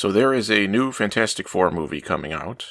So there is a new Fantastic Four movie coming out.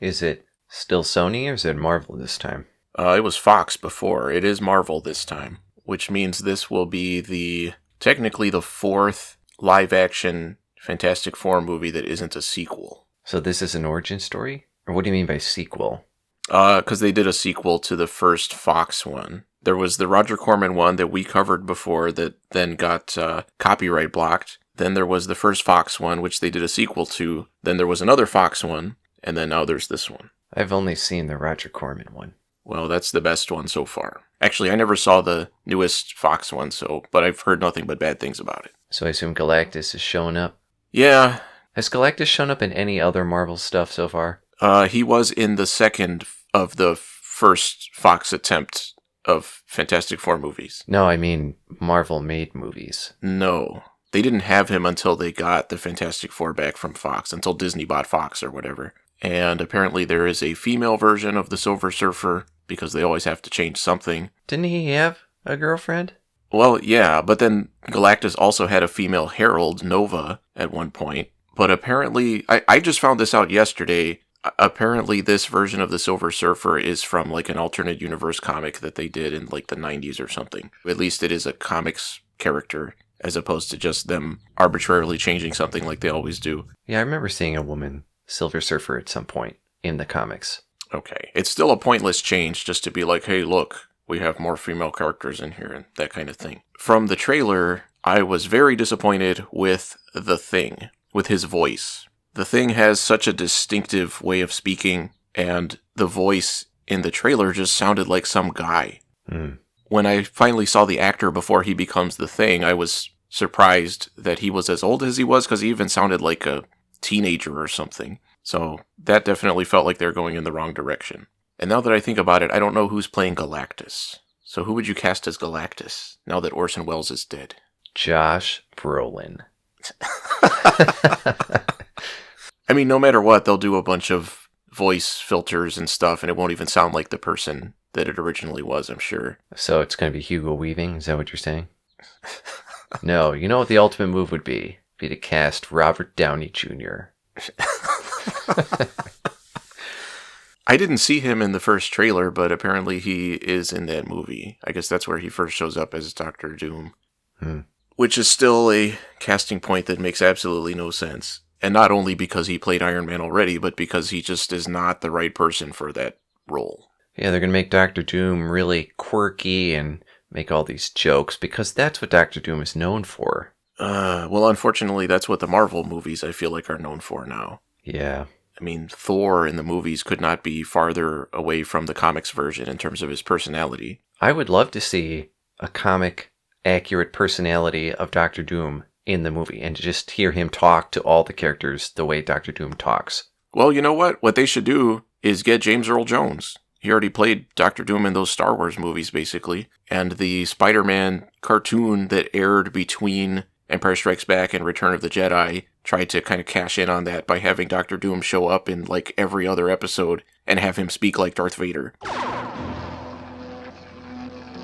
Is it still Sony or is it Marvel this time? It was Fox before. It is Marvel this time, which means this will be technically the fourth live-action Fantastic Four movie that isn't a sequel. So this is an origin story? Or what do you mean by sequel? Because they did a sequel to the first Fox one. There was the Roger Corman one that we covered before that then got copyright blocked. Then there was the first Fox one, which they did a sequel to. Then there was another Fox one, and then now there's this one. I've only seen the Roger Corman one. Well, that's the best one so far. Actually, I never saw the newest Fox one, but I've heard nothing but bad things about it. So I assume Galactus is showing up? Yeah. Has Galactus shown up in any other Marvel stuff so far? He was in the second of the first Fox attempt of Fantastic Four movies. No, I mean Marvel-made movies. No. They didn't have him until they got the Fantastic Four back from Fox, until Disney bought Fox or whatever. And apparently there is a female version of the Silver Surfer, because they always have to change something. Didn't he have a girlfriend? Well, yeah, but then Galactus also had a female herald, Nova, at one point. But apparently, I just found this out yesterday. Apparently this version of the Silver Surfer is from like an alternate universe comic that they did in like the 90s or something. At least it is a comics character, as opposed to just them arbitrarily changing something like they always do. Yeah, I remember seeing a woman Silver Surfer at some point in the comics. Okay. It's still a pointless change just to be like, hey, look, we have more female characters in here and that kind of thing. From the trailer, I was very disappointed with The Thing, with his voice. The Thing has such a distinctive way of speaking, and the voice in the trailer just sounded like some guy. When I finally saw the actor before he becomes The Thing, I was surprised that he was as old as he was, because he even sounded like a teenager or something. So that definitely felt like they're going in the wrong direction. And now that I think about it, I don't know who's playing Galactus. So who would you cast as Galactus, now that Orson Welles is dead? Josh Brolin. I mean, no matter what, they'll do a bunch of voice filters and stuff, and it won't even sound like the person that it originally was, I'm sure. So it's going to be Hugo Weaving? Is that what you're saying? No, you know what the ultimate move would be? Be to cast Robert Downey Jr. I didn't see him in the first trailer, but apparently he is in that movie. I guess that's where he first shows up as Dr. Doom. Which is still a casting point that makes absolutely no sense. And not only because he played Iron Man already, but because he just is not the right person for that role. Yeah, they're going to make Dr. Doom really quirky and make all these jokes, because that's what Dr. Doom is known for. Well, unfortunately, that's what the Marvel movies, I feel like, are known for now. Yeah. I mean, Thor in the movies could not be farther away from the comics version in terms of his personality. I would love to see a comic-accurate personality of Dr. Doom in the movie, and to just hear him talk to all the characters the way Dr. Doom talks. Well, you know what? What they should do is get James Earl Jones. He already played Dr. Doom in those Star Wars movies, basically. And the Spider-Man cartoon that aired between Empire Strikes Back and Return of the Jedi tried to kind of cash in on that by having Dr. Doom show up in like every other episode and have him speak like Darth Vader.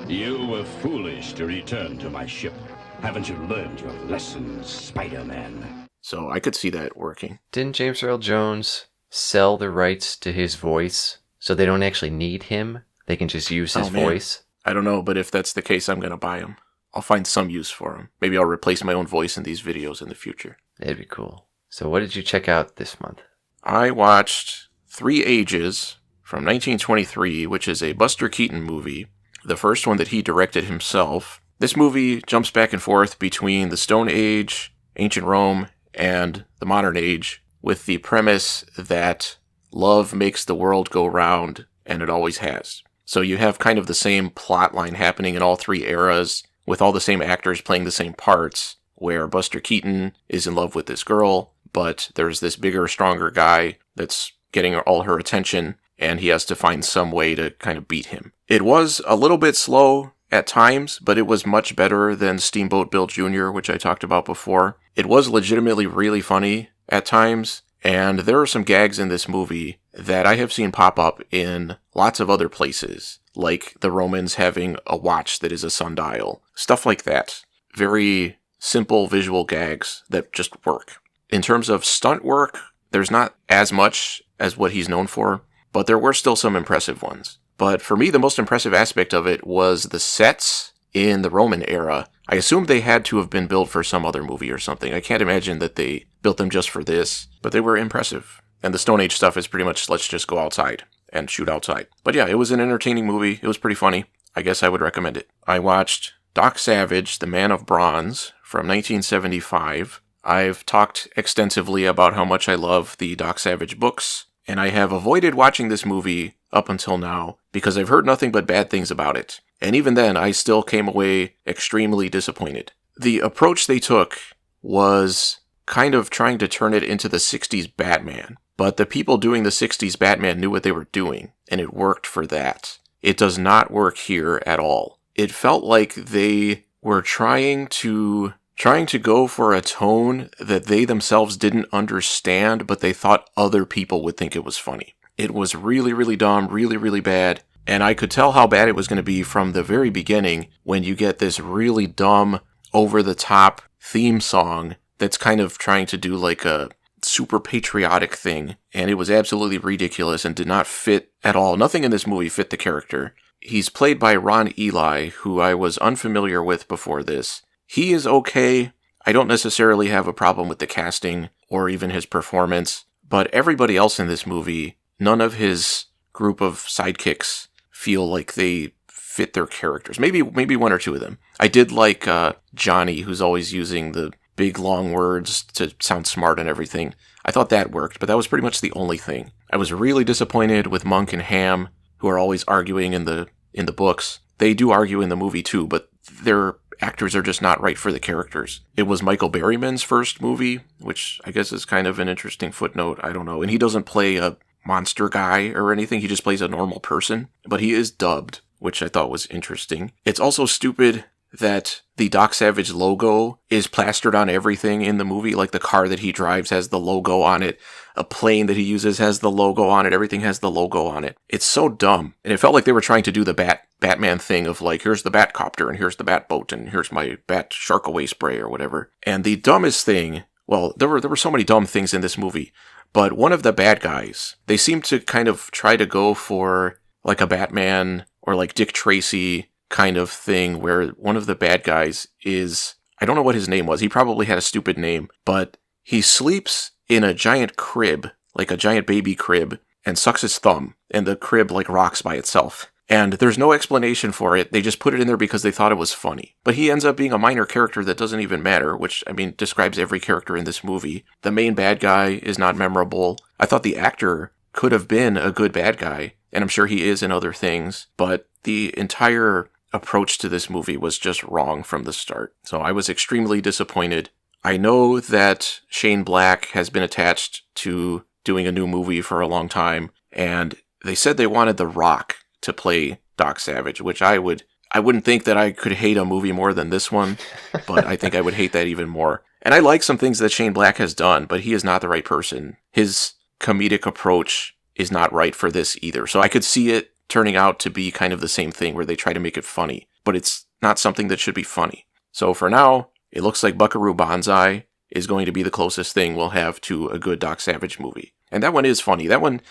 You were foolish to return to my ship. Haven't you learned your lessons, Spider-Man? So I could see that working. Didn't James Earl Jones sell the rights to his voice so they don't actually need him? They can just use his voice? I don't know, but if that's the case, I'm going to buy him. I'll find some use for him. Maybe I'll replace my own voice in these videos in the future. That'd be cool. So what did you check out this month? I watched 3 Ages from 1923, which is a Buster Keaton movie. The first one that he directed himself. This movie jumps back and forth between the Stone Age, ancient Rome, and the modern age, with the premise that love makes the world go round, and it always has. So you have kind of the same plot line happening in all 3 eras, with all the same actors playing the same parts, where Buster Keaton is in love with this girl, but there's this bigger, stronger guy that's getting all her attention, and he has to find some way to kind of beat him. It was a little bit slow at times, but it was much better than Steamboat Bill Jr., which I talked about before. It was legitimately really funny at times, and there are some gags in this movie that I have seen pop up in lots of other places, like the Romans having a watch that is a sundial, stuff like that. Very simple visual gags that just work. In terms of stunt work, there's not as much as what he's known for, but there were still some impressive ones. But for me, the most impressive aspect of it was the sets in the Roman era. I assumed they had to have been built for some other movie or something. I can't imagine that they built them just for this, but they were impressive. And the Stone Age stuff is pretty much, let's just go outside and shoot outside. But yeah, it was an entertaining movie. It was pretty funny. I guess I would recommend it. I watched Doc Savage, The Man of Bronze from 1975. I've talked extensively about how much I love the Doc Savage books, and I have avoided watching this movie up until now because I've heard nothing but bad things about it. And even then, I still came away extremely disappointed. The approach they took was kind of trying to turn it into the 60s Batman, but the people doing the 60s Batman knew what they were doing, and it worked for that. It does not work here at all. It felt like they were trying to go for a tone that they themselves didn't understand, but they thought other people would think it was funny. It was really, really dumb, really, really bad, and I could tell how bad it was going to be from the very beginning when you get this really dumb, over-the-top theme song that's kind of trying to do like a super patriotic thing, and it was absolutely ridiculous and did not fit at all. Nothing in this movie fit the character. He's played by Ron Ely, who I was unfamiliar with before this. He is okay. I don't necessarily have a problem with the casting or even his performance, but everybody else in this movie, none of his group of sidekicks feel like they fit their characters. Maybe one or two of them. I did like Johnny, who's always using the big long words to sound smart and everything. I thought that worked, but that was pretty much the only thing. I was really disappointed with Monk and Ham, who are always arguing in the books. They do argue in the movie too, but their actors are just not right for the characters. It was Michael Berryman's first movie, which I guess is kind of an interesting footnote. I don't know. And he doesn't play a monster guy or anything. He just plays a normal person, but he is dubbed, which I thought was interesting. It's also stupid that the Doc Savage logo is plastered on everything in the movie. Like the car that he drives has the logo on it. A plane that he uses has the logo on it. Everything has the logo on it. It's so dumb. And it felt like they were trying to do the Batman thing of like, here's the Batcopter and here's the Batboat and here's my Bat Shark Away spray or whatever. And the dumbest thing, well, there were so many dumb things in this movie, but one of the bad guys, they seemed to kind of try to go for like a Batman or like Dick Tracy kind of thing where one of the bad guys is, I don't know what his name was. He probably had a stupid name, but he sleeps in a giant crib, like a giant baby crib, and sucks his thumb, and the crib like rocks by itself. And there's no explanation for it. They just put it in there because they thought it was funny. But he ends up being a minor character that doesn't even matter, which, I mean, describes every character in this movie. The main bad guy is not memorable. I thought the actor could have been a good bad guy, and I'm sure he is in other things, but the entire approach to this movie was just wrong from the start. So I was extremely disappointed. I know that Shane Black has been attached to doing a new movie for a long time, and they said they wanted The Rock to play Doc Savage, which I wouldn't think that I could hate a movie more than this one, but I think I would hate that even more. And I like some things that Shane Black has done, but he is not the right person. His comedic approach is not right for this either. So I could see it turning out to be kind of the same thing where they try to make it funny, but it's not something that should be funny. So for now, it looks like Buckaroo Banzai is going to be the closest thing we'll have to a good Doc Savage movie. And that one is funny. That one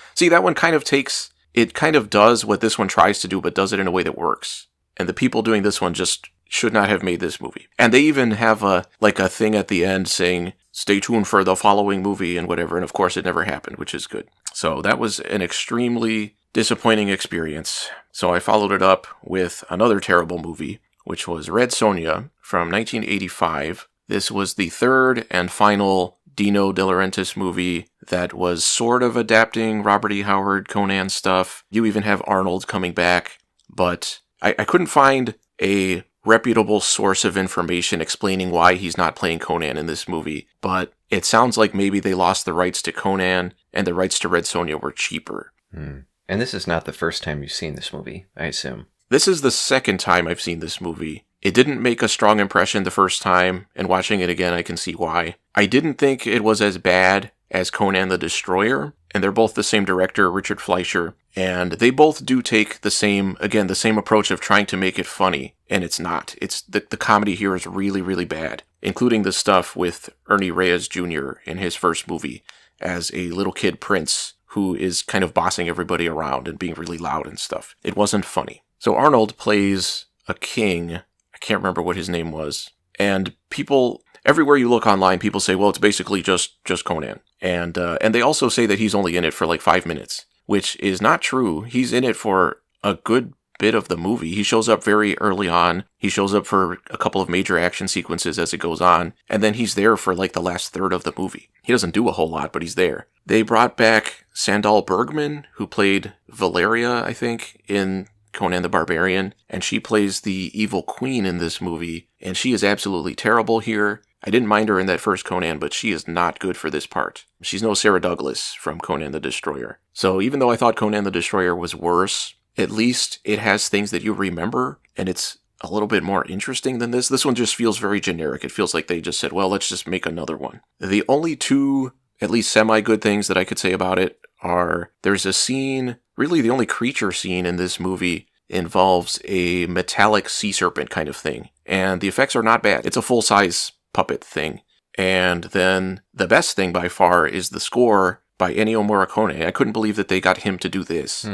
kind of takes, it kind of does what this one tries to do, but does it in a way that works. And the people doing this one just should not have made this movie. And they even have a thing at the end saying, stay tuned for the following movie and whatever. And of course it never happened, which is good. So that was an extremely disappointing experience. So I followed it up with another terrible movie, which was Red Sonja from 1985. This was the third and final Dino De Laurentiis movie that was sort of adapting Robert E. Howard Conan stuff. You even have Arnold coming back, but I couldn't find a reputable source of information explaining why he's not playing Conan in this movie, but it sounds like maybe they lost the rights to Conan and the rights to Red Sonja were cheaper. And this is not the first time you've seen this movie, I assume. This is the second time I've seen this movie. It didn't make a strong impression the first time, and watching it again I can see why. I didn't think it was as bad as Conan the Destroyer, and they're both the same director, Richard Fleischer, and they both do take the same approach of trying to make it funny, and it's not. It's the comedy here is really, really bad. including the stuff with Ernie Reyes Jr. in his first movie as a little kid prince who is kind of bossing everybody around and being really loud and stuff. It wasn't funny. So Arnold plays a king. I can't remember what his name was. And people, everywhere you look online, people say, well, it's basically just Conan. And they also say that he's only in it for like 5 minutes, which is not true. He's in it for a good bit of the movie. He shows up very early on. He shows up for a couple of major action sequences as it goes on. And then he's there for like the last third of the movie. He doesn't do a whole lot, but he's there. They brought back Sandal Bergman, who played Valeria, I think, in Conan the Barbarian. And she plays the evil queen in this movie. And she is absolutely terrible here. I didn't mind her in that first Conan, but she is not good for this part. She's no Sarah Douglas from Conan the Destroyer. So even though I thought Conan the Destroyer was worse, at least it has things that you remember, and it's a little bit more interesting than this. This one just feels very generic. It feels like they just said, well, let's just make another one. The only two, at least semi-good things that I could say about it are there's a scene, really the only creature scene in this movie involves a metallic sea serpent kind of thing. And the effects are not bad. It's a full-size puppet thing. And then the best thing by far is the score by Ennio Morricone. I couldn't believe that they got him to do this.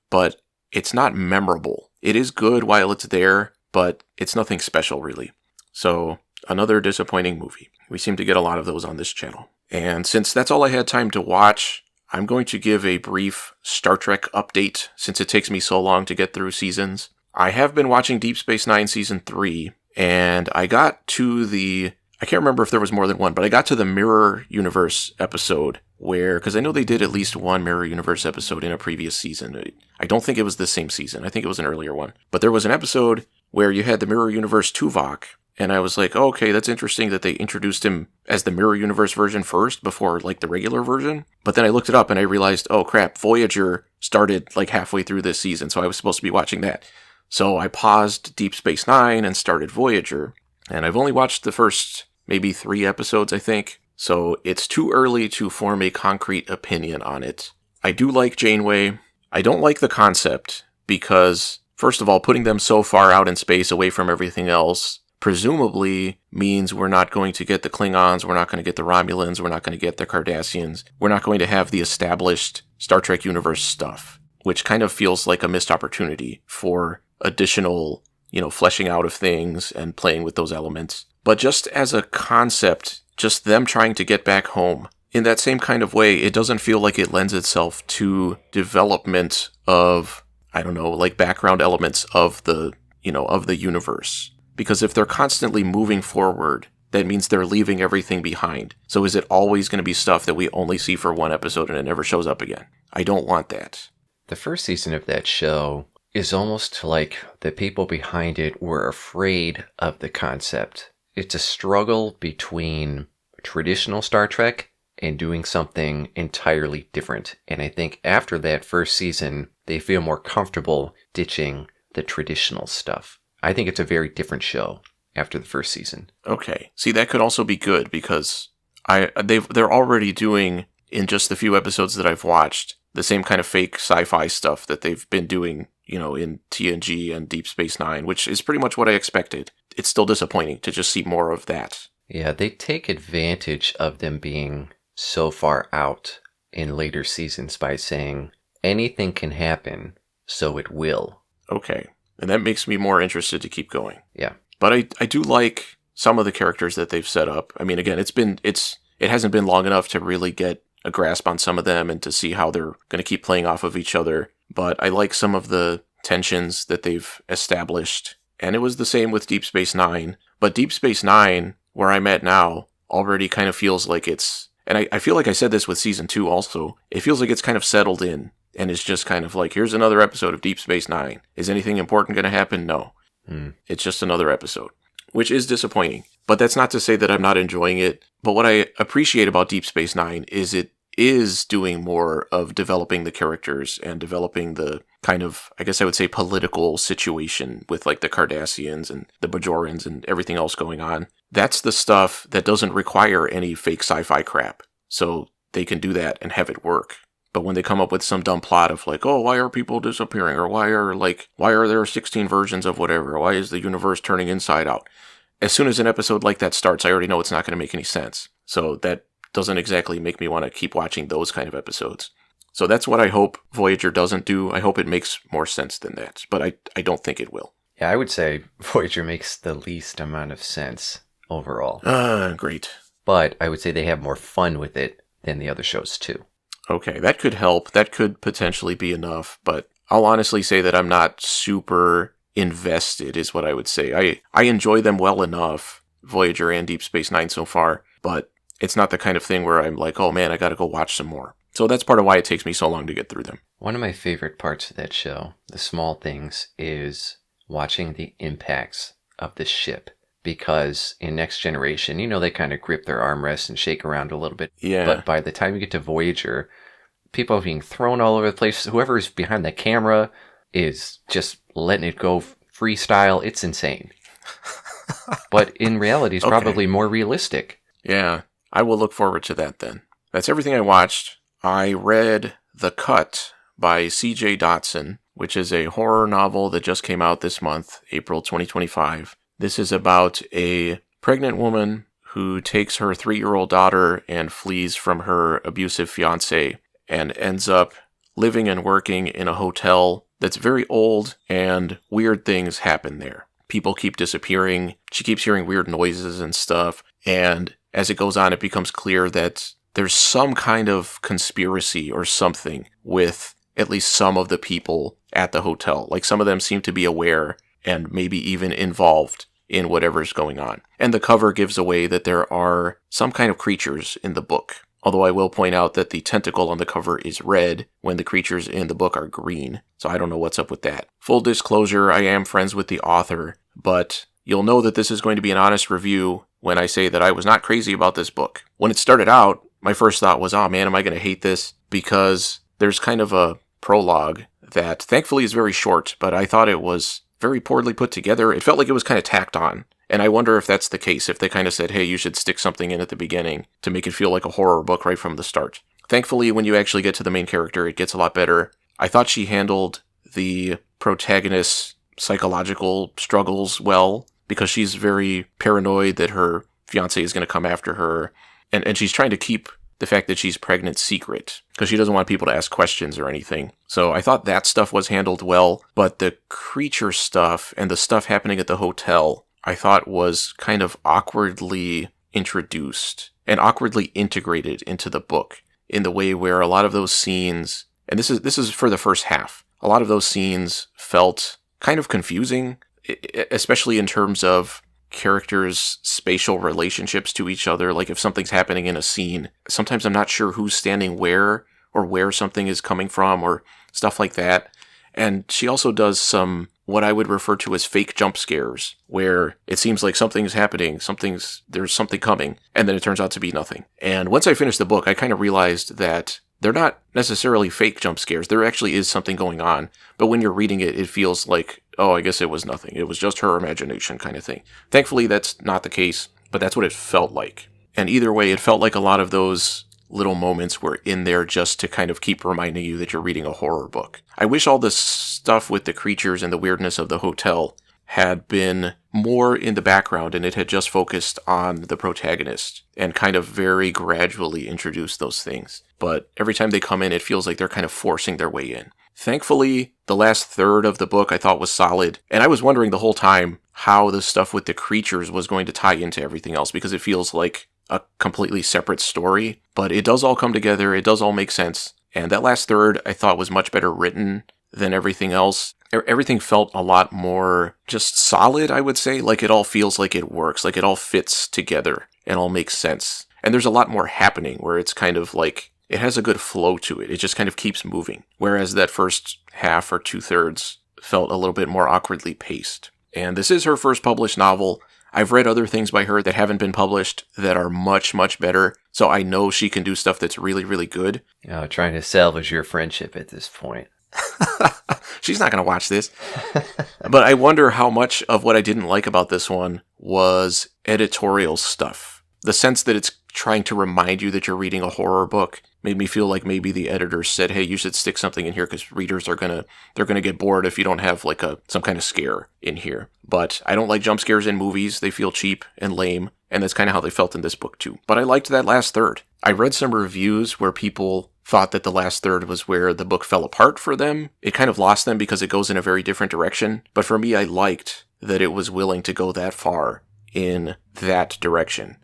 But it's not memorable. It is good while it's there, but it's nothing special, really. So, another disappointing movie. We seem to get a lot of those on this channel. And since that's all I had time to watch, I'm going to give a brief Star Trek update, since it takes me so long to get through seasons. I have been watching Deep Space Nine Season 3, and I got to I can't remember if there was more than one, but I got to the Mirror Universe episode where, because I know they did at least one Mirror Universe episode in a previous season. I don't think it was the same season. I think it was an earlier one. But there was an episode where you had the Mirror Universe Tuvok, and I was like, oh, okay, that's interesting that they introduced him as the Mirror Universe version first before, like, the regular version. But then I looked it up and I realized, oh, crap, Voyager started, like, halfway through this season, so I was supposed to be watching that. So I paused Deep Space Nine and started Voyager, and I've only watched the first maybe 3 episodes, I think. So it's too early to form a concrete opinion on it. I do like Janeway. I don't like the concept because, first of all, putting them so far out in space away from everything else presumably means we're not going to get the Klingons, we're not going to get the Romulans, we're not going to get the Cardassians, we're not going to have the established Star Trek universe stuff, which kind of feels like a missed opportunity for additional, fleshing out of things and playing with those elements. But just as a concept, just them trying to get back home, in that same kind of way, it doesn't feel like it lends itself to development of, background elements of the universe. Because if they're constantly moving forward, that means they're leaving everything behind. So is it always going to be stuff that we only see for one episode and it never shows up again? I don't want that. The first season of that show is almost like the people behind it were afraid of the concept. It's a struggle between traditional Star Trek and doing something entirely different. And I think after that first season, they feel more comfortable ditching the traditional stuff. I think it's a very different show after the first season. Okay. See, that could also be good because they're already doing, in just the few episodes that I've watched, the same kind of fake sci-fi stuff that they've been doing, in TNG and Deep Space Nine, which is pretty much what I expected. It's still disappointing to just see more of that. Yeah, they take advantage of them being so far out in later seasons by saying anything can happen, so it will. Okay. And that makes me more interested to keep going. Yeah. But I do like some of the characters that they've set up. I mean, again, it hasn't been long enough to really get a grasp on some of them and to see how they're going to keep playing off of each other. But I like some of the tensions that they've established. And it was the same with Deep Space Nine. But Deep Space Nine, where I'm at now, already kind of feels like it's... And I feel like I said this with Season 2 also. It feels like it's kind of settled in. And it's just kind of like, here's another episode of Deep Space Nine. Is anything important going to happen? No. It's just another episode, which is disappointing. But that's not to say that I'm not enjoying it. But what I appreciate about Deep Space Nine is it is doing more of developing the characters and developing the kind of, I guess I would say, political situation with like the Cardassians and the Bajorans and everything else going on. That's the stuff that doesn't require any fake sci-fi crap. So they can do that and have it work. But when they come up with some dumb plot of like, oh, why are people disappearing? Or why are there 16 versions of whatever? Why is the universe turning inside out? as soon as an episode like that starts, I already know it's not going to make any sense. So that doesn't exactly make me want to keep watching those kind of episodes. So that's what I hope Voyager doesn't do. I hope it makes more sense than that, but I don't think it will. Yeah, I would say Voyager makes the least amount of sense overall. Great. But I would say they have more fun with it than the other shows too. Okay, that could help. That could potentially be enough, but I'll honestly say that I'm not super invested is what I would say. I enjoy them well enough, Voyager and Deep Space Nine so far, but it's not the kind of thing where I'm like, oh man, I gotta go watch some more. So that's part of why it takes me so long to get through them. One of my favorite parts of that show, the small things, is watching the impacts of the ship. Because in Next Generation, they kind of grip their armrests and shake around a little bit. Yeah. But by the time you get to Voyager, people are being thrown all over the place. Whoever's behind the camera is just letting it go freestyle. It's insane. But in reality, it's probably more realistic. Yeah, I will look forward to that then. That's everything I watched. I read The Cut by C.J. Dotson, which is a horror novel that just came out this month, April 2025. This is about a pregnant woman who takes her 3-year-old daughter and flees from her abusive fiancé and ends up living and working in a hotel that's very old, and weird things happen there. People keep disappearing. She keeps hearing weird noises and stuff. And as it goes on, it becomes clear that there's some kind of conspiracy or something with at least some of the people at the hotel. Like some of them seem to be aware and maybe even involved in whatever's going on. And the cover gives away that there are some kind of creatures in the book. Although I will point out that the tentacle on the cover is red when the creatures in the book are green. So I don't know what's up with that. Full disclosure, I am friends with the author, but you'll know that this is going to be an honest review when I say that I was not crazy about this book. When it started out, my first thought was, oh man, am I going to hate this? Because there's kind of a prologue that thankfully is very short, but I thought it was very poorly put together. It felt like it was kind of tacked on. And I wonder if that's the case, if they kind of said, hey, you should stick something in at the beginning to make it feel like a horror book right from the start. Thankfully, when you actually get to the main character, it gets a lot better. I thought she handled the protagonist's psychological struggles well, because she's very paranoid that her fiancé is going to come after her. And she's trying to keep the fact that she's pregnant secret, because she doesn't want people to ask questions or anything. So I thought that stuff was handled well, but the creature stuff and the stuff happening at the hotel, I thought was kind of awkwardly introduced and awkwardly integrated into the book in the way where a lot of those scenes, and this is for the first half, a lot of those scenes felt kind of confusing, especially in terms of characters' spatial relationships to each other. Like if something's happening in a scene, sometimes I'm not sure who's standing where or where something is coming from or stuff like that. And she also does some what I would refer to as fake jump scares, where it seems like something's happening, there's something coming, and then it turns out to be nothing. And once I finished the book, I kind of realized that they're not necessarily fake jump scares. There actually is something going on. But when you're reading it, it feels like, oh, I guess it was nothing. It was just her imagination kind of thing. Thankfully, that's not the case, but that's what it felt like. And either way, it felt like a lot of those little moments were in there just to kind of keep reminding you that you're reading a horror book. I wish all this stuff with the creatures and the weirdness of the hotel had been more in the background and it had just focused on the protagonist and kind of very gradually introduced those things. But every time they come in, it feels like they're kind of forcing their way in. Thankfully, the last third of the book I thought was solid, and I was wondering the whole time how the stuff with the creatures was going to tie into everything else, because it feels like a completely separate story, but it does all come together, it does all make sense, and that last third I thought was much better written than everything else. Everything felt a lot more just solid, I would say, like it all feels like it works, like it all fits together and all makes sense. And there's a lot more happening where it's kind of like, it has a good flow to it. It just kind of keeps moving. Whereas that first half or 2/3 felt a little bit more awkwardly paced. And this is her first published novel. I've read other things by her that haven't been published that are much, much better. So I know she can do stuff that's really, really good. Trying to salvage your friendship at this point. She's not going to watch this. But I wonder how much of what I didn't like about this one was editorial stuff. The sense that it's trying to remind you that you're reading a horror book Made me feel like maybe the editors said, hey, you should stick something in here because readers they're gonna get bored if you don't have like some kind of scare in here. But I don't like jump scares in movies. They feel cheap and lame, and that's kind of how they felt in this book too. But I liked that last third. I read some reviews where people thought that the last third was where the book fell apart for them. It kind of lost them because it goes in a very different direction. But for me, I liked that it was willing to go that far in that direction.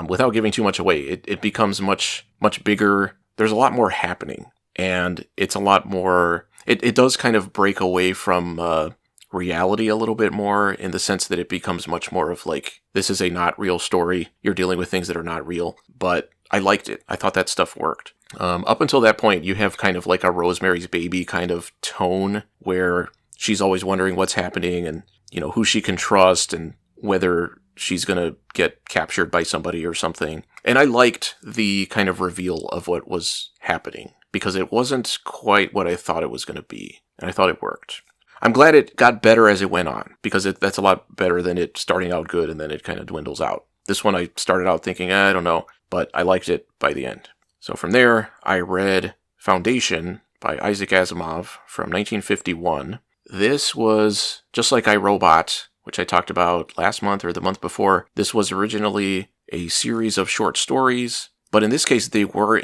Without giving too much away, it becomes much bigger. There's a lot more happening, and it's a lot more... It does kind of break away from reality a little bit more, in the sense that it becomes much more of like, this is a not real story. You're dealing with things that are not real. But I liked it. I thought that stuff worked. Up until that point, you have kind of like a Rosemary's Baby kind of tone, where she's always wondering what's happening and, you know, who she can trust and whether she's going to get captured by somebody or something. And I liked the kind of reveal of what was happening, because it wasn't quite what I thought it was going to be. And I thought it worked. I'm glad it got better as it went on, because that's a lot better than it starting out good and then it kind of dwindles out. This one I started out thinking, I don't know, but I liked it by the end. So from there, I read Foundation by Isaac Asimov from 1951. This was just like I, Robot, which I talked about last month or the month before. This was originally a series of short stories, but in this case, they were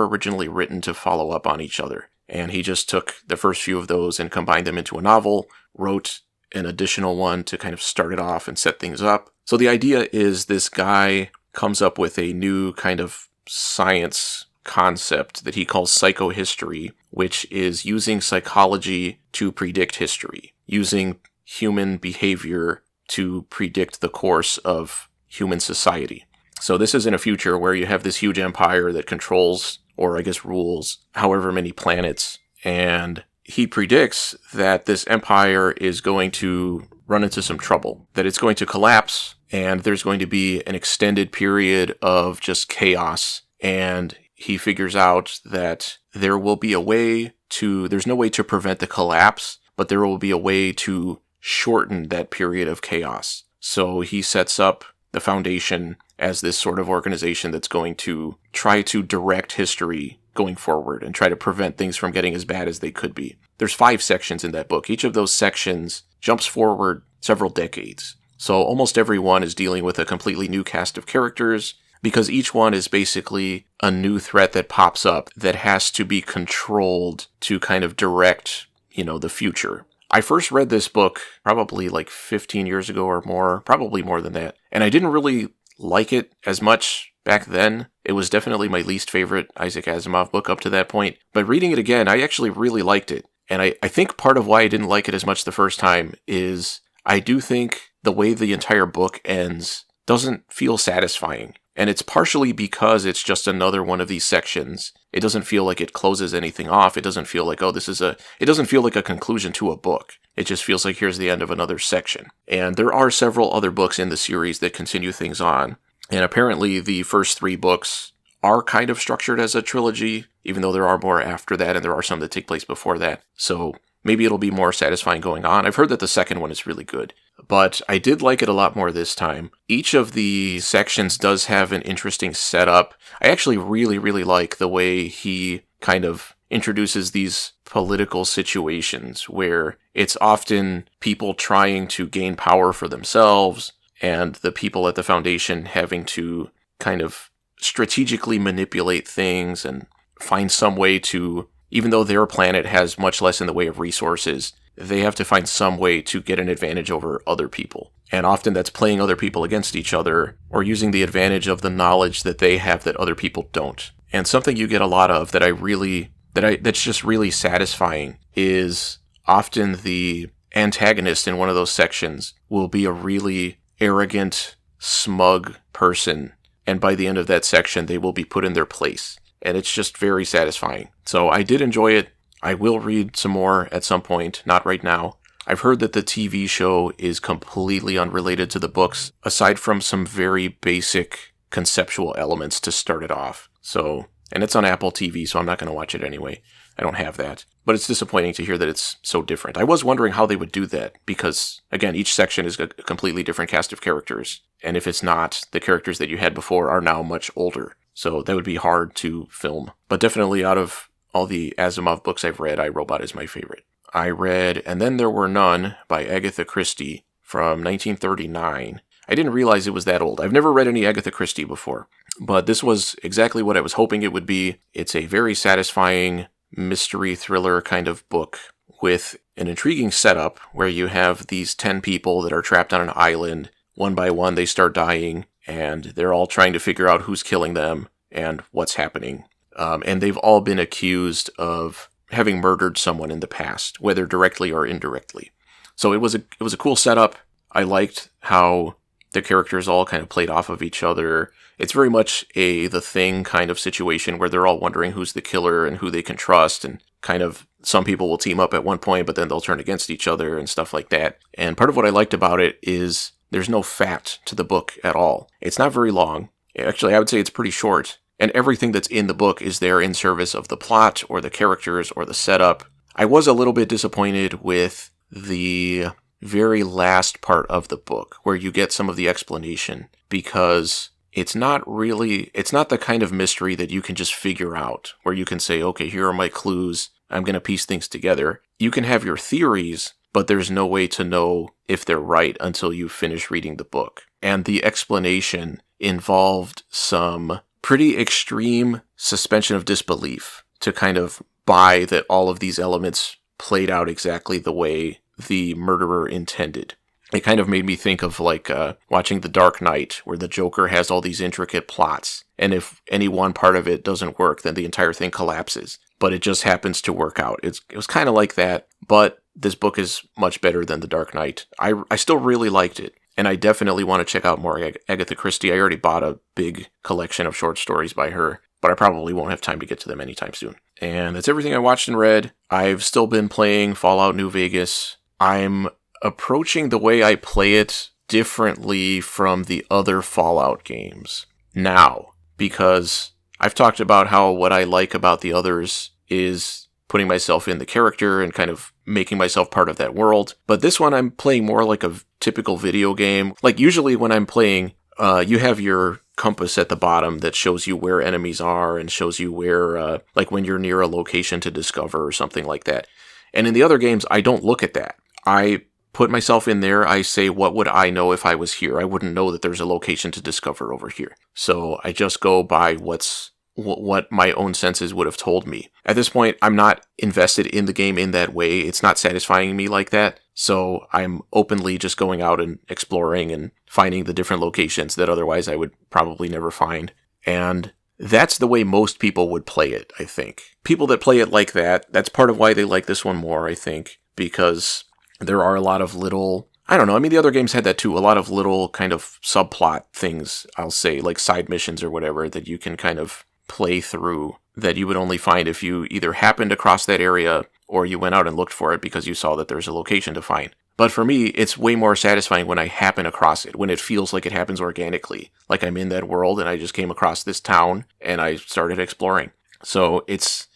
originally written to follow up on each other. And he just took the first few of those and combined them into a novel, wrote an additional one to kind of start it off and set things up. So the idea is this guy comes up with a new kind of science concept that he calls psychohistory, which is using psychology to predict history, using human behavior to predict the course of human society. So this is in a future where you have this huge empire that controls, or I guess rules, however many planets, and he predicts that this empire is going to run into some trouble, that it's going to collapse, and there's going to be an extended period of just chaos, and he figures out that there will be there's no way to prevent the collapse, but there will be a way to shorten that period of chaos. So he sets up the Foundation as this sort of organization that's going to try to direct history going forward and try to prevent things from getting as bad as they could be. There's 5 sections in that book. Each of those sections jumps forward several decades. So almost every one is dealing with a completely new cast of characters, because each one is basically a new threat that pops up that has to be controlled to kind of direct, the future. I first read this book probably like 15 years ago or more, probably more than that, and I didn't really like it as much back then. It was definitely my least favorite Isaac Asimov book up to that point, but reading it again, I actually really liked it. And I think part of why I didn't like it as much the first time is I do think the way the entire book ends doesn't feel satisfying. And it's partially because it's just another one of these sections. It doesn't feel like it closes anything off. It doesn't feel like, it doesn't feel like a conclusion to a book. It just feels like here's the end of another section. And there are several other books in the series that continue things on. And apparently the first 3 books are kind of structured as a trilogy, even though there are more after that, and there are some that take place before that. So maybe it'll be more satisfying going on. I've heard that the second one is really good, but I did like it a lot more this time. Each of the sections does have an interesting setup. I actually really, really like the way he kind of introduces these political situations where it's often people trying to gain power for themselves and the people at the Foundation having to kind of strategically manipulate things and find some way to, even though their planet has much less in the way of resources, they have to find some way to get an advantage over other people. And often that's playing other people against each other or using the advantage of the knowledge that they have that other people don't. And something you get a lot of that's just really satisfying is often the antagonist in one of those sections will be a really arrogant, smug person. And by the end of that section, they will be put in their place. And it's just very satisfying. So I did enjoy it. I will read some more at some point, not right now. I've heard that the TV show is completely unrelated to the books, aside from some very basic conceptual elements to start it off. So, and it's on Apple TV, so I'm not going to watch it anyway. I don't have that. But it's disappointing to hear that it's so different. I was wondering how they would do that, because, again, each section is a completely different cast of characters. And if it's not, the characters that you had before are now much older. so that would be hard to film. But definitely out of all the Asimov books I've read, iRobot is my favorite. I read And Then There Were None by Agatha Christie from 1939. I didn't realize it was that old. I've never read any Agatha Christie before, but this was exactly what I was hoping it would be. It's a very satisfying mystery thriller kind of book with an intriguing setup where you have these 10 people that are trapped on an island. One by one, they start dying, and they're all trying to figure out who's killing them and what's happening. And they've all been accused of having murdered someone in the past, whether directly or indirectly. So it was a cool setup. I liked how the characters all kind of played off of each other. It's very much a The Thing kind of situation where they're all wondering who's the killer and who they can trust, and kind of some people will team up at one point, but then they'll turn against each other and stuff like that. And part of what I liked about it is there's no fat to the book at all. It's not very long. Actually, I would say it's pretty short. And everything that's in the book is there in service of the plot or the characters or the setup. I was a little bit disappointed with the very last part of the book where you get some of the explanation, because it's not the kind of mystery that you can just figure out, where you can say, okay, here are my clues, I'm going to piece things together. You can have your theories, but there's no way to know if they're right until you finish reading the book. And the explanation involved some pretty extreme suspension of disbelief to kind of buy that all of these elements played out exactly the way the murderer intended. It kind of made me think of like watching The Dark Knight, where the Joker has all these intricate plots, and if any one part of it doesn't work, then the entire thing collapses. But it just happens to work out. It was kind of like that, but this book is much better than The Dark Knight. I still really liked it, and I definitely want to check out more Agatha Christie. I already bought a big collection of short stories by her, but I probably won't have time to get to them anytime soon. And that's everything I watched and read. I've still been playing Fallout New Vegas. I'm approaching the way I play it differently from the other Fallout games now, because I've talked about how what I like about the others is putting myself in the character and kind of making myself part of that world. But this one I'm playing more like a typical video game. Like usually when I'm playing, you have your compass at the bottom that shows you where enemies are and shows you where, like when you're near a location to discover or something like that. And in the other games, I don't look at that. I put myself in there. I say, what would I know if I was here? I wouldn't know that there's a location to discover over here. So I just go by what my own senses would have told me. At this point, I'm not invested in the game in that way. It's not satisfying me like that. So I'm openly just going out and exploring and finding the different locations that otherwise I would probably never find. And that's the way most people would play it, I think. People that play it like that, that's part of why they like this one more, I think, because there are a lot of little, I don't know, I mean, the other games had that too, a lot of little kind of subplot things, I'll say, like side missions or whatever, that you can kind of play through that you would only find if you either happened across that area or you went out and looked for it because you saw that there's a location to find. But for me, it's way more satisfying when I happen across it, when it feels like it happens organically, like I'm in that world and I just came across this town and I started exploring. So it's,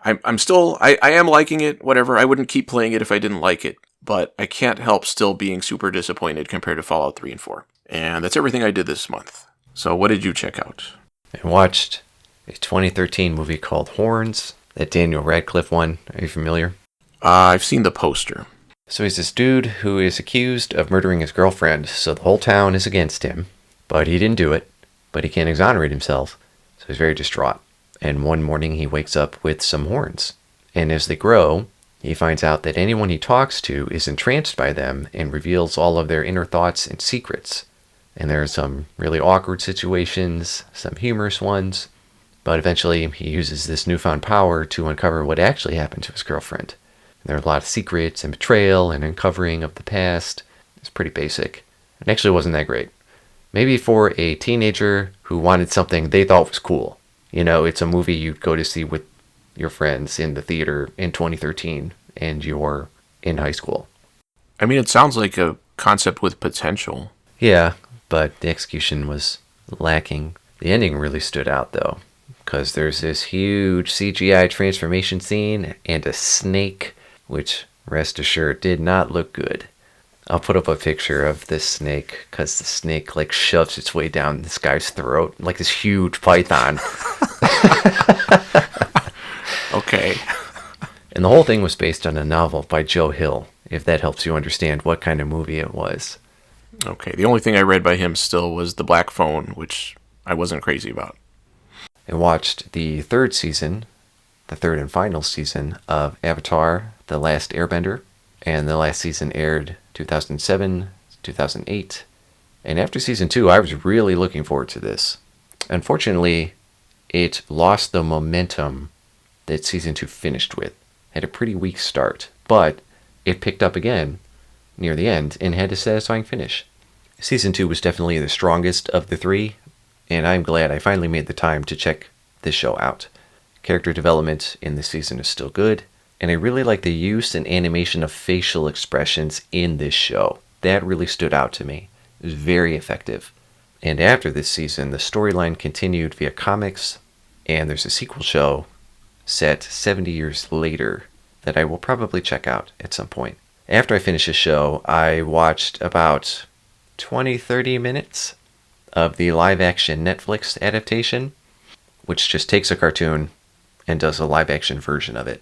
I am liking it, whatever. I wouldn't keep playing it if I didn't like it, but I can't help still being super disappointed compared to Fallout 3 and 4. And that's everything I did this month. So what did you check out? I watched a 2013 movie called Horns, that Daniel Radcliffe one. Are you familiar? I've seen the poster. So he's this dude who is accused of murdering his girlfriend, so the whole town is against him. But he didn't do it, but he can't exonerate himself, so he's very distraught. And one morning he wakes up with some horns. And as they grow, he finds out that anyone he talks to is entranced by them and reveals all of their inner thoughts and secrets. And there are some really awkward situations, some humorous ones, but eventually he uses this newfound power to uncover what actually happened to his girlfriend. And there are a lot of secrets and betrayal and uncovering of the past. It's pretty basic. It actually wasn't that great. Maybe for a teenager who wanted something they thought was cool. You know, it's a movie you'd go to see with your friends in the theater in 2013 and you're in high school. I mean, it sounds like a concept with potential. Yeah, but the execution was lacking. The ending really stood out, though, because there's this huge CGI transformation scene and a snake, which, rest assured, did not look good. I'll put up a picture of this snake because the snake like shoves its way down this guy's throat like this huge python. Okay. And the whole thing was based on a novel by Joe Hill, if that helps you understand what kind of movie it was. Okay. The only thing I read by him still was The Black Phone, which I wasn't crazy about. I watched the third season, the third and final season of Avatar, The Last Airbender, and the last season aired 2007, 2008. And after season 2, I was really looking forward to this. Unfortunately, it lost the momentum that season 2 finished with. Had a pretty weak start, but it picked up again near the end and had a satisfying finish. Season 2 was definitely the strongest of the three, and I'm glad I finally made the time to check this show out. Character development in this season is still good, and I really like the use and animation of facial expressions in this show. That really stood out to me. It was very effective. And after this season, the storyline continued via comics, and there's a sequel show set 70 years later that I will probably check out at some point. After I finished the show, I watched about 20-30 minutes of the live-action Netflix adaptation, which just takes a cartoon and does a live-action version of it.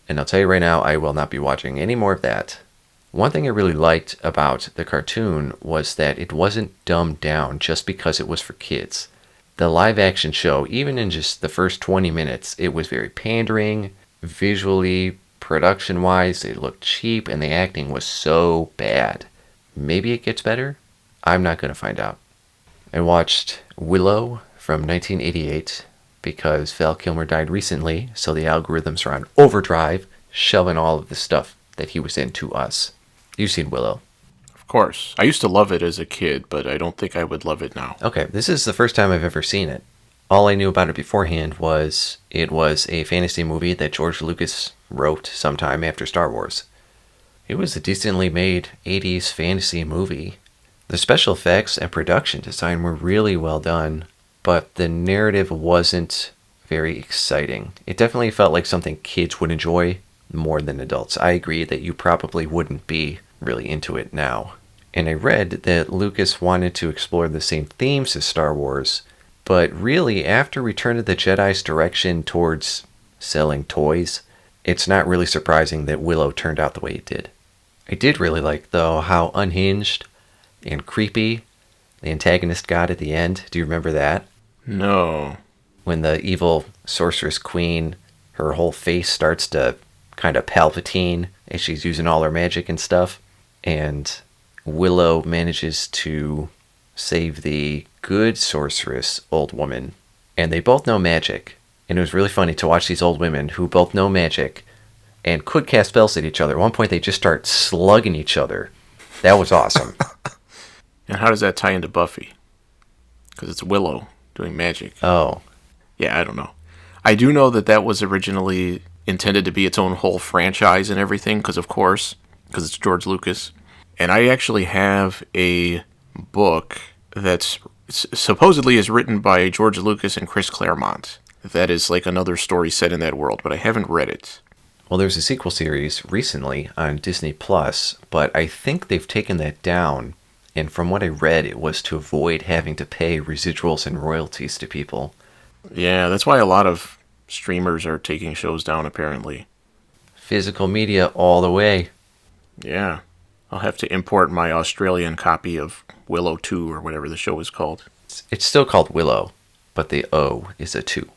And I'll tell you right now, I will not be watching any more of that. One thing I really liked about the cartoon was that it wasn't dumbed down just because it was for kids. The live-action show, even in just the first 20 minutes, it was very pandering, visually, production-wise, it looked cheap, and the acting was so bad. Maybe it gets better? I'm not going to find out. I watched Willow from 1988 because Val Kilmer died recently, so the algorithms are on overdrive, shoving all of the stuff that he was in to us. You've seen Willow. Of course. I used to love it as a kid, but I don't think I would love it now. Okay, this is the first time I've ever seen it. All I knew about it beforehand was it was a fantasy movie that George Lucas wrote sometime after Star Wars. It was a decently made 80s fantasy movie. The special effects and production design were really well done, but the narrative wasn't very exciting. It definitely felt like something kids would enjoy more than adults. I agree that you probably wouldn't be really into it now. And I read that Lucas wanted to explore the same themes as Star Wars, but really after Return of the Jedi's direction towards selling toys, it's not really surprising that Willow turned out the way it did. I did really like, though, how unhinged and creepy the antagonist got at the end. Do you remember that? No. When the evil sorceress queen, her whole face starts to kind of Palpatine as she's using all her magic and stuff. And Willow manages to save the good sorceress old woman. And they both know magic. And it was really funny to watch these old women who both know magic and could cast spells at each other. At one point, they just start slugging each other. That was awesome. And how does that tie into Buffy? Because it's Willow doing magic. Oh. Yeah, I don't know. I do know that that was originally intended to be its own whole franchise and everything, because it's George Lucas. And I actually have a book that's supposedly is written by George Lucas and Chris Claremont. That is like another story set in that world, but I haven't read it. Well, there's a sequel series recently on Disney Plus, but I think they've taken that down. And from what I read, it was to avoid having to pay residuals and royalties to people. Yeah, that's why a lot of streamers are taking shows down, apparently. Physical media all the way. Yeah. I'll have to import my Australian copy of Willow 2 or whatever the show is called. It's still called Willow, but the O is a 2.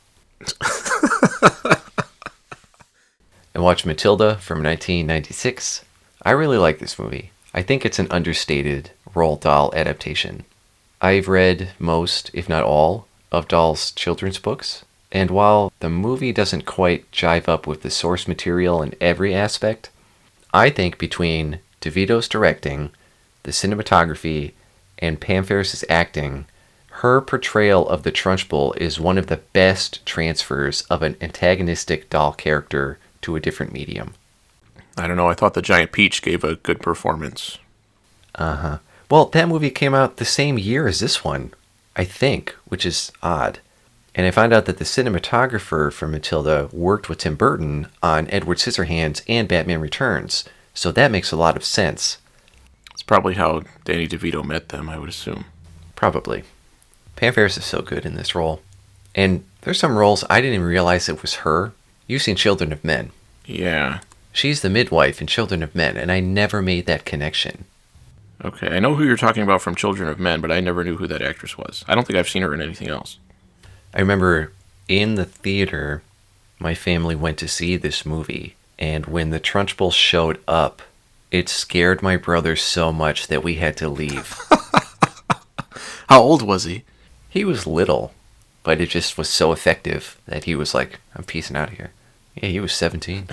I watched Matilda from 1996. I really like this movie. I think it's an understated Roald Dahl adaptation. I've read most, if not all, of Dahl's children's books, and while the movie doesn't quite jive up with the source material in every aspect, I think between DeVito's directing, the cinematography, and Pam Ferris's acting, her portrayal of the Trunchbull is one of the best transfers of an antagonistic Dahl character to a different medium. I don't know, I thought the Giant Peach gave a good performance. Uh-huh. Well, that movie came out the same year as this one, I think, which is odd. And I found out that the cinematographer for Matilda worked with Tim Burton on Edward Scissorhands and Batman Returns, so that makes a lot of sense. It's probably how Danny DeVito met them, I would assume. Probably. Pam Ferris is so good in this role. And there's some roles I didn't even realize it was her. You've seen Children of Men. Yeah. She's the midwife in Children of Men, and I never made that connection. Okay, I know who you're talking about from Children of Men, but I never knew who that actress was. I don't think I've seen her in anything else. I remember in the theater, my family went to see this movie, and when the Trunchbull showed up, it scared my brother so much that we had to leave. How old was he? He was little, but it just was so effective that he was like, I'm peacing out of here. Yeah, he was 17.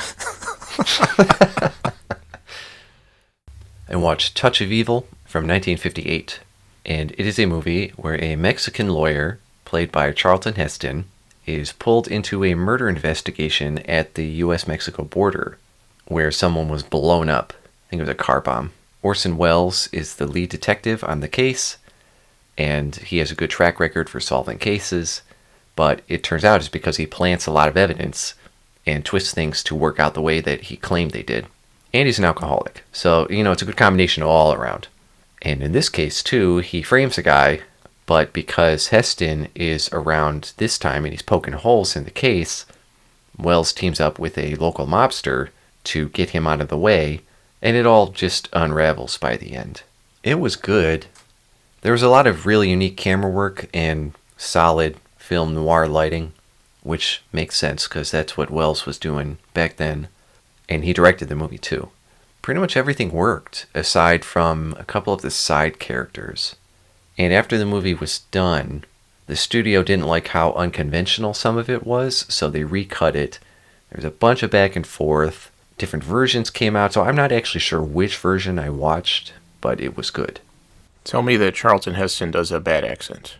I watched Touch of Evil from 1958, and it is a movie where a Mexican lawyer, played by Charlton Heston, is pulled into a murder investigation at the U.S.-Mexico border, where someone was blown up. I think it was a car bomb. Orson Welles is the lead detective on the case, and he has a good track record for solving cases, but it turns out it's because he plants a lot of evidence and twists things to work out the way that he claimed they did. And he's an alcoholic. So, it's a good combination all around. And in this case, too, he frames a guy, but because Heston is around this time and he's poking holes in the case, Wells teams up with a local mobster to get him out of the way, and it all just unravels by the end. It was good. There was a lot of really unique camera work and solid film noir lighting, which makes sense because that's what Wells was doing back then. And he directed the movie too. Pretty much everything worked, aside from a couple of the side characters. And after the movie was done, the studio didn't like how unconventional some of it was, so they recut it. There was a bunch of back and forth. Different versions came out, so I'm not actually sure which version I watched, but it was good. Tell me that Charlton Heston does a bad accent.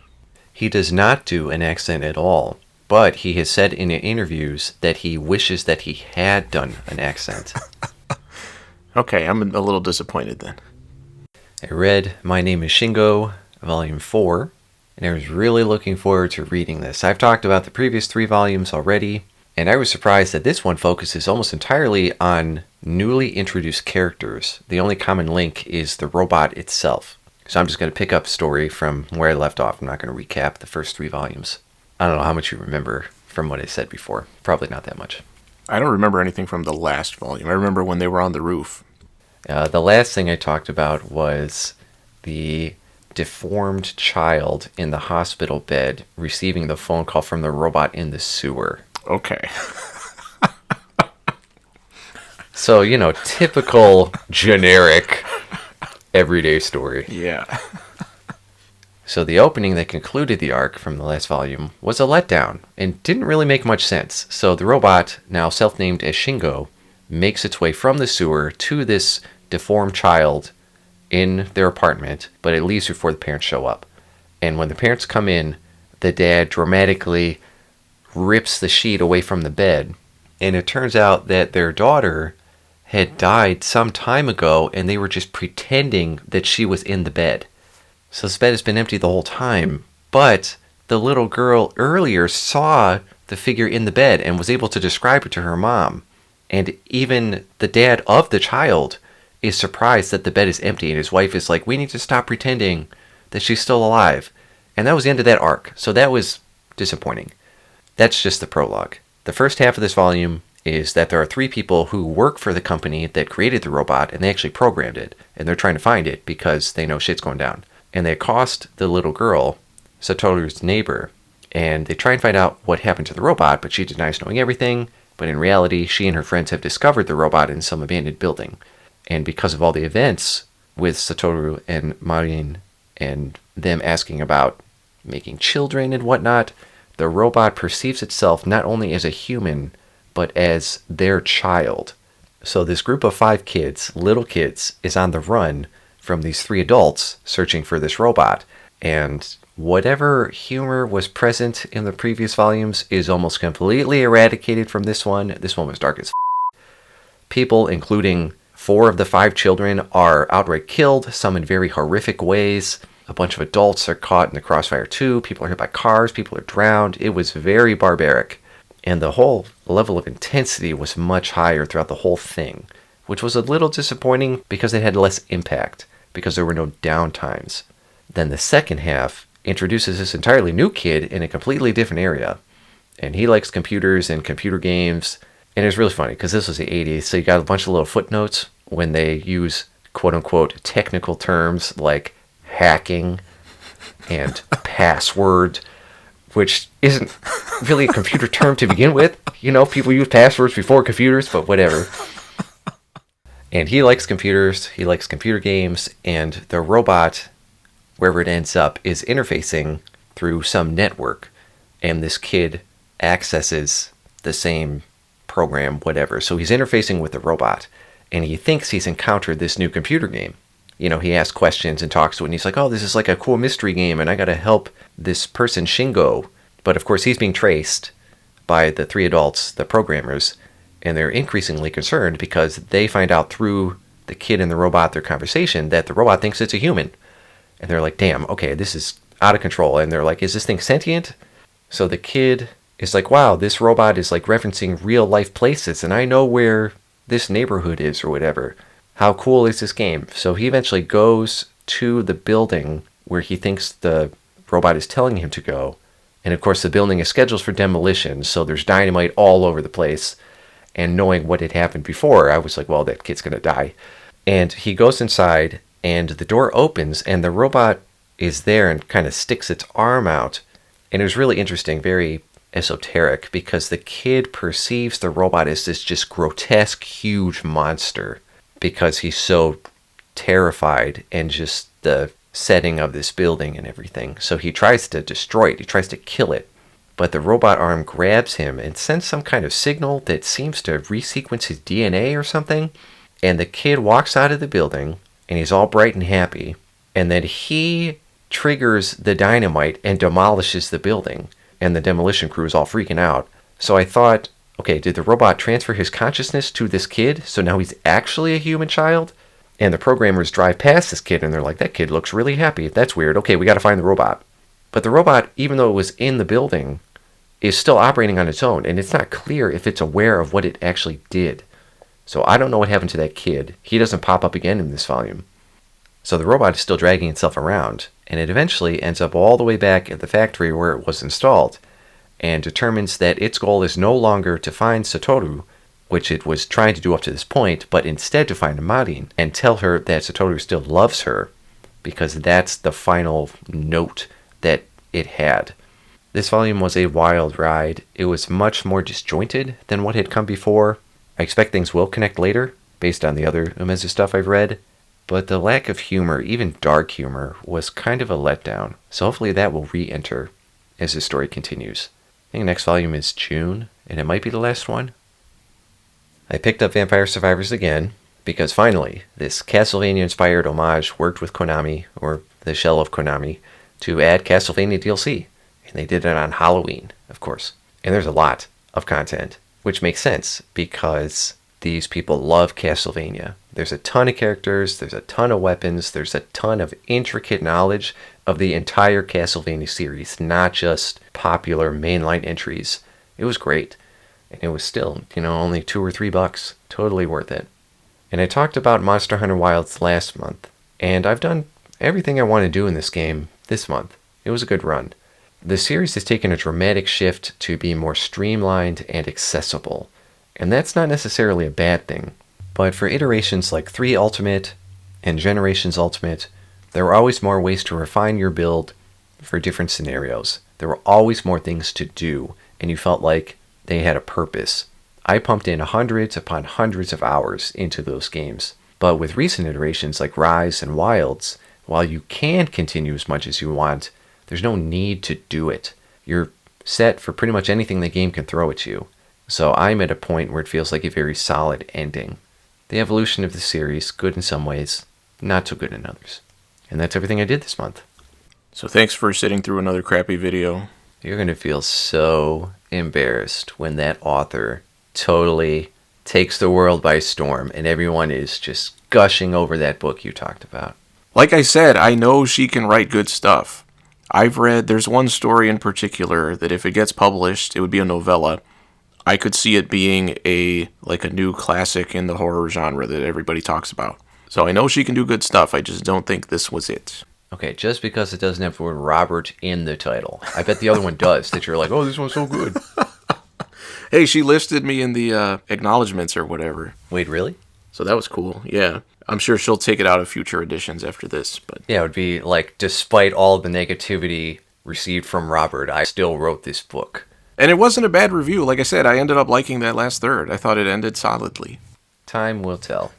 He does not do an accent at all. But he has said in interviews that he wishes that he had done an accent. Okay, I'm a little disappointed then. I read My Name is Shingo, Volume 4, and I was really looking forward to reading this. I've talked about the previous 3 volumes already, and I was surprised that this one focuses almost entirely on newly introduced characters. The only common link is the robot itself. So I'm just going to pick up a story from where I left off. I'm not going to recap the first 3 volumes. I don't know how much you remember from what I said before. Probably not that much. I don't remember anything from the last volume. I remember when they were on the roof. The last thing I talked about was the deformed child in the hospital bed receiving the phone call from the robot in the sewer. Okay. So, typical, generic, everyday story. Yeah. So the opening that concluded the arc from the last volume was a letdown and didn't really make much sense. So the robot, now self-named as Shingo, makes its way from the sewer to this deformed child in their apartment, but it leaves before the parents show up. And when the parents come in, the dad dramatically rips the sheet away from the bed. And it turns out that their daughter had died some time ago, and they were just pretending that she was in the bed. So this bed has been empty the whole time, but the little girl earlier saw the figure in the bed and was able to describe it to her mom. And even the dad of the child is surprised that the bed is empty, and his wife is like, we need to stop pretending that she's still alive. And that was the end of that arc, so that was disappointing. That's just the prologue. The first half of this volume is that there are 3 people who work for the company that created the robot, and they actually programmed it, and they're trying to find it because they know shit's going down. And they accost the little girl, Satoru's neighbor, and they try and find out what happened to the robot, but she denies knowing everything. But in reality, she and her friends have discovered the robot in some abandoned building. And because of all the events with Satoru and Marin and them asking about making children and whatnot, the robot perceives itself not only as a human, but as their child. So this group of 5 kids, little kids, is on the run from these 3 adults searching for this robot. And whatever humor was present in the previous volumes is almost completely eradicated from this one. This one was dark as People, including 4 of the 5 children, are outright killed, some in very horrific ways. A bunch of adults are caught in the crossfire too. People are hit by cars. People are drowned. It was very barbaric. And the whole level of intensity was much higher throughout the whole thing, which was a little disappointing because it had less impact. because there were no downtimes. Then the second half introduces this entirely new kid in a completely different area. And he likes computers and computer games. And it's really funny because this was the 80s, so you got a bunch of little footnotes when they use quote-unquote technical terms like hacking and password, which isn't really a computer term to begin with. You know, people use passwords before computers, but whatever. And he likes computers, he likes computer games, and the robot, wherever it ends up, is interfacing through some network. And this kid accesses the same program, whatever. So he's interfacing with the robot, and he thinks he's encountered this new computer game. You know, he asks questions and talks to it, and he's like, oh, this is like a cool mystery game, and I gotta help this person, Shingo. But of course, he's being traced by the three adults, the programmers, and they're increasingly concerned because they find out through the kid and the robot, their conversation, that the robot thinks it's a human. And they're like, damn, okay, this is out of control. And they're like, is this thing sentient? So the kid is like, wow, this robot is like referencing real life places, and I know where this neighborhood is or whatever. How cool is this game? So he eventually goes to the building where he thinks the robot is telling him to go. And of course, the building is scheduled for demolition, so there's dynamite all over the place. And knowing what had happened before, I was like, well, that kid's going to die. And he goes inside, and the door opens, and the robot is there and kind of sticks its arm out. And it was really interesting, very esoteric, because the kid perceives the robot as this just grotesque, huge monster because he's so terrified and just the setting of this building and everything. So he tries to destroy it. He tries to kill it. But the robot arm grabs him and sends some kind of signal that seems to resequence his DNA or something. And the kid walks out of the building, and he's all bright and happy. And then he triggers the dynamite and demolishes the building. And the demolition crew is all freaking out. So I thought, okay, did the robot transfer his consciousness to this kid? So now he's actually a human child? And the programmers drive past this kid, and they're like, that kid looks really happy. That's weird. Okay, we got to find the robot. But the robot, even though it was in the building, is still operating on its own, and it's not clear if it's aware of what it actually did. So I don't know what happened to that kid. He doesn't pop up again in this volume. So the robot is still dragging itself around, and it eventually ends up all the way back at the factory where it was installed, and determines that its goal is no longer to find Satoru, which it was trying to do up to this point, but instead to find Marin and tell her that Satoru still loves her, because that's the final note that it had. This volume was a wild ride. It was much more disjointed than what had come before. I expect things will connect later, based on the other Umezu stuff I've read, but the lack of humor, even dark humor, was kind of a letdown, so hopefully that will re-enter as the story continues. I think the next volume is June, and it might be the last one. I picked up Vampire Survivors again, because finally, this Castlevania-inspired homage worked with Konami, or the shell of Konami, to add Castlevania DLC. And they did it on Halloween, of course. And there's a lot of content, which makes sense because these people love Castlevania. There's a ton of characters, there's a ton of weapons, there's a ton of intricate knowledge of the entire Castlevania series, not just popular mainline entries. It was great. And it was still, only $2 or $3. Totally worth it. And I talked about Monster Hunter Wilds last month, and I've done everything I want to do in this game this month. It was a good run. The series has taken a dramatic shift to be more streamlined and accessible, and that's not necessarily a bad thing. But for iterations like 3 Ultimate and Generations Ultimate, there were always more ways to refine your build for different scenarios. There were always more things to do, and you felt like they had a purpose. I pumped in hundreds upon hundreds of hours into those games. But with recent iterations like Rise and Wilds, while you can continue as much as you want, there's no need to do it. You're set for pretty much anything the game can throw at you. So I'm at a point where it feels like a very solid ending. The evolution of the series, good in some ways, not so good in others. And that's everything I did this month. So thanks for sitting through another crappy video. You're going to feel so embarrassed when that author totally takes the world by storm and everyone is just gushing over that book you talked about. Like I said, I know she can write good stuff. There's one story in particular that if it gets published, it would be a novella. I could see it being a new classic in the horror genre that everybody talks about. So I know she can do good stuff. I just don't think this was it. Okay, just because it doesn't have the word Robert in the title. I bet the other one does, that you're like, oh, this one's so good. Hey, she listed me in the acknowledgments or whatever. Wait, really? So that was cool. Yeah. I'm sure she'll take it out of future editions after this. But Yeah, it would be like, despite all the negativity received from Robert, I still wrote this book. And it wasn't a bad review. Like I said, I ended up liking that last third. I thought it ended solidly. Time will tell.